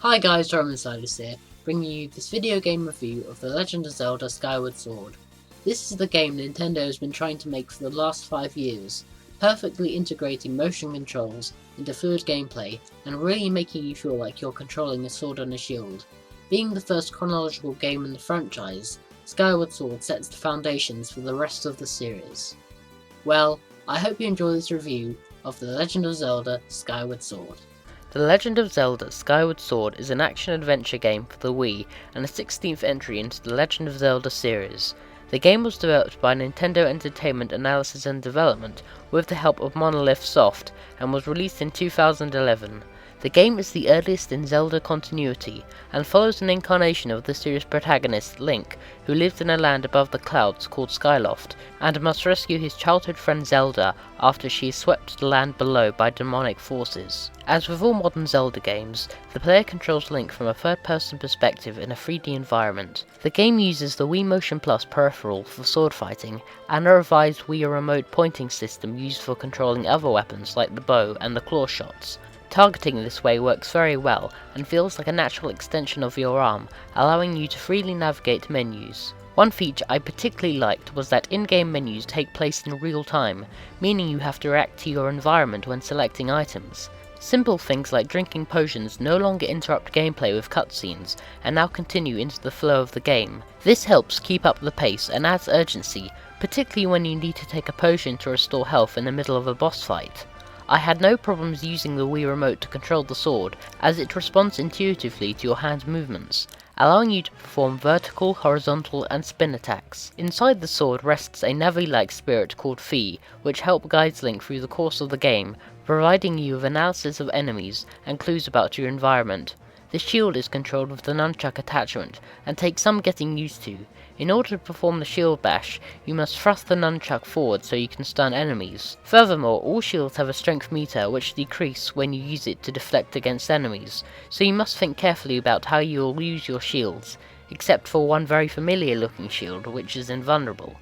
Hi guys, Silas here, bringing you this video game review of The Legend of Zelda Skyward Sword. This is the game Nintendo has been trying to make for the last 5 years, perfectly integrating motion controls into fluid gameplay and really making you feel like you're controlling a sword and a shield. Being the first chronological game in the franchise, Skyward Sword sets the foundations for the rest of the series. Well, I hope you enjoy this review of The Legend of Zelda Skyward Sword. The Legend of Zelda Skyward Sword is an action-adventure game for the Wii and a 16th entry into the Legend of Zelda series. The game was developed by Nintendo Entertainment Analysis and Development with the help of Monolith Soft and was released in 2011. The game is the earliest in Zelda continuity and follows an incarnation of the series' protagonist, Link, who lives in a land above the clouds called Skyloft, and must rescue his childhood friend Zelda after she is swept to the land below by demonic forces. As with all modern Zelda games, the player controls Link from a third-person perspective in a 3D environment. The game uses the Wii Motion Plus peripheral for sword fighting, and a revised Wii remote pointing system used for controlling other weapons like the bow and the claw shots. Targeting this way works very well and feels like a natural extension of your arm, allowing you to freely navigate menus. One feature I particularly liked was that in-game menus take place in real time, meaning you have to react to your environment when selecting items. Simple things like drinking potions no longer interrupt gameplay with cutscenes and now continue into the flow of the game. This helps keep up the pace and adds urgency, particularly when you need to take a potion to restore health in the middle of a boss fight. I had no problems using the Wii Remote to control the sword, as it responds intuitively to your hand movements, allowing you to perform vertical, horizontal, and spin attacks. Inside the sword rests a Navi-like spirit called Fi, which helps guide Link through the course of the game, providing you with analysis of enemies and clues about your environment. The shield is controlled with the nunchuck attachment, and takes some getting used to. In order to perform the shield bash, you must thrust the nunchuck forward so you can stun enemies. Furthermore, all shields have a strength meter which decreases when you use it to deflect against enemies, so you must think carefully about how you will use your shields, except for one very familiar looking shield which is invulnerable.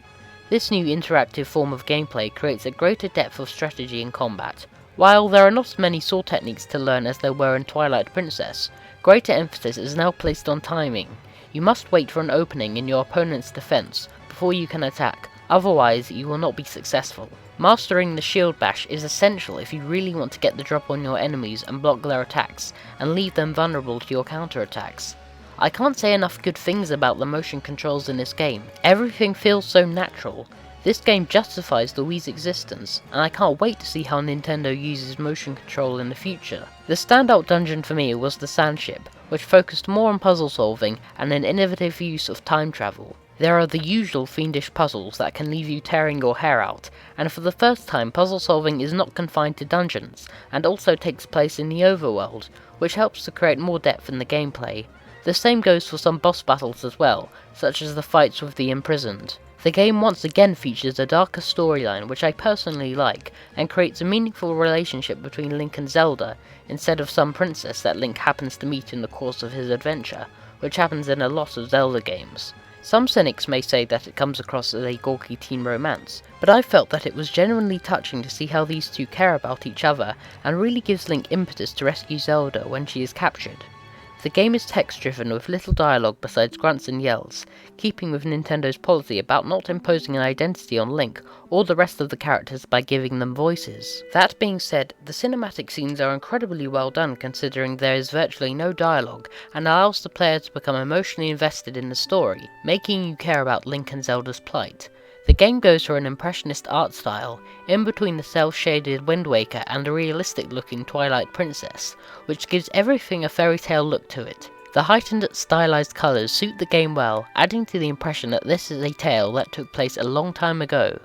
This new interactive form of gameplay creates a greater depth of strategy in combat. While there are not as many sword techniques to learn as there were in Twilight Princess, greater emphasis is now placed on timing. You must wait for an opening in your opponent's defense before you can attack, otherwise you will not be successful. Mastering the shield bash is essential if you really want to get the drop on your enemies and block their attacks, and leave them vulnerable to your counterattacks. I can't say enough good things about the motion controls in this game. Everything feels so natural. This game justifies the Wii's existence, and I can't wait to see how Nintendo uses motion control in the future. The standout dungeon for me was the Sand Ship, which focused more on puzzle solving and an innovative use of time travel. There are the usual fiendish puzzles that can leave you tearing your hair out, and for the first time puzzle solving is not confined to dungeons, and also takes place in the overworld, which helps to create more depth in the gameplay. The same goes for some boss battles as well, such as the fights with the imprisoned. The game once again features a darker storyline which I personally like, and creates a meaningful relationship between Link and Zelda, instead of some princess that Link happens to meet in the course of his adventure, which happens in a lot of Zelda games. Some cynics may say that it comes across as a gawky teen romance, but I felt that it was genuinely touching to see how these two care about each other, and really gives Link impetus to rescue Zelda when she is captured. The game is text-driven with little dialogue besides grunts and yells, keeping with Nintendo's policy about not imposing an identity on Link or the rest of the characters by giving them voices. That being said, the cinematic scenes are incredibly well done considering there is virtually no dialogue, and allows the player to become emotionally invested in the story, making you care about Link and Zelda's plight. The game goes for an impressionist art style, in between the cel-shaded Wind Waker and the realistic-looking Twilight Princess, which gives everything a fairy tale look to it. The heightened, stylized colours suit the game well, adding to the impression that this is a tale that took place a long time ago.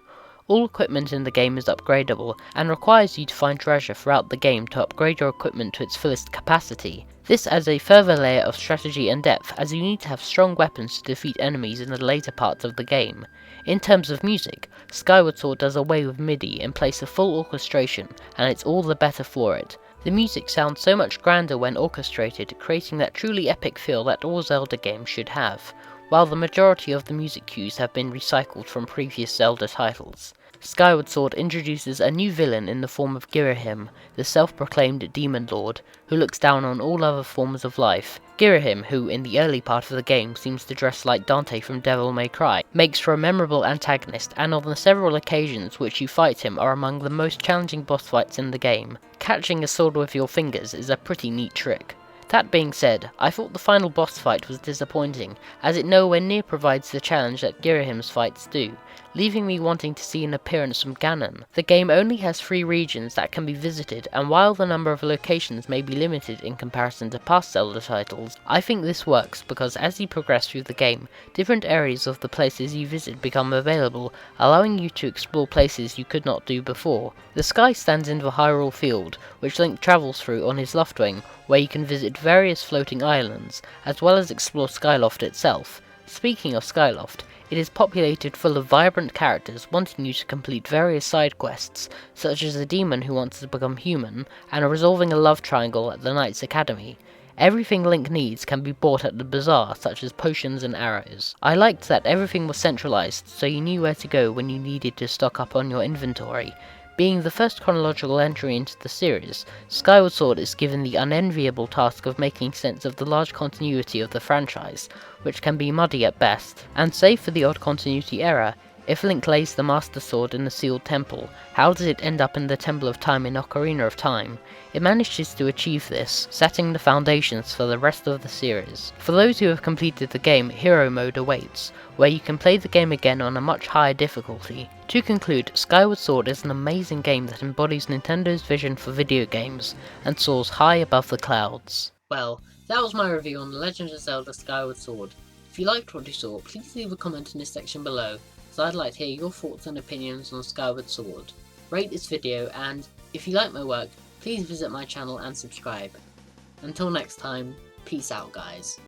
All equipment in the game is upgradable, and requires you to find treasure throughout the game to upgrade your equipment to its fullest capacity. This adds a further layer of strategy and depth, as you need to have strong weapons to defeat enemies in the later parts of the game. In terms of music, Skyward Sword does away with MIDI in place of full orchestration, and it's all the better for it. The music sounds so much grander when orchestrated, creating that truly epic feel that all Zelda games should have, while the majority of the music cues have been recycled from previous Zelda titles. Skyward Sword introduces a new villain in the form of Girahim, the self-proclaimed demon lord, who looks down on all other forms of life. Girahim, who in the early part of the game seems to dress like Dante from Devil May Cry, makes for a memorable antagonist, and on the several occasions which you fight him are among the most challenging boss fights in the game. Catching a sword with your fingers is a pretty neat trick. That being said, I thought the final boss fight was disappointing, as it nowhere near provides the challenge that Girahim's fights do, leaving me wanting to see an appearance from Ganon. The game only has 3 regions that can be visited, and while the number of locations may be limited in comparison to past Zelda titles, I think this works because as you progress through the game, different areas of the places you visit become available, allowing you to explore places you could not do before. The sky stands in the Hyrule Field, which Link travels through on his Loftwing, where you can visit various floating islands, as well as explore Skyloft itself. Speaking of Skyloft, it is populated full of vibrant characters wanting you to complete various side quests, such as a demon who wants to become human, and resolving a love triangle at the Knights Academy. Everything Link needs can be bought at the bazaar, such as potions and arrows. I liked that everything was centralized, so you knew where to go when you needed to stock up on your inventory. Being the first chronological entry into the series, Skyward Sword is given the unenviable task of making sense of the large continuity of the franchise, which can be muddy at best. And save for the odd continuity error, if Link lays the Master Sword in the Sealed Temple, how does it end up in the Temple of Time in Ocarina of Time? It manages to achieve this, setting the foundations for the rest of the series. For those who have completed the game, Hero Mode awaits, where you can play the game again on a much higher difficulty. To conclude, Skyward Sword is an amazing game that embodies Nintendo's vision for video games, and soars high above the clouds. Well, that was my review on The Legend of Zelda Skyward Sword. If you liked what you saw, please leave a comment in this section below, as I'd like to hear your thoughts and opinions on Skyward Sword. Rate this video, and if you like my work, please visit my channel and subscribe. Until next time, peace out guys.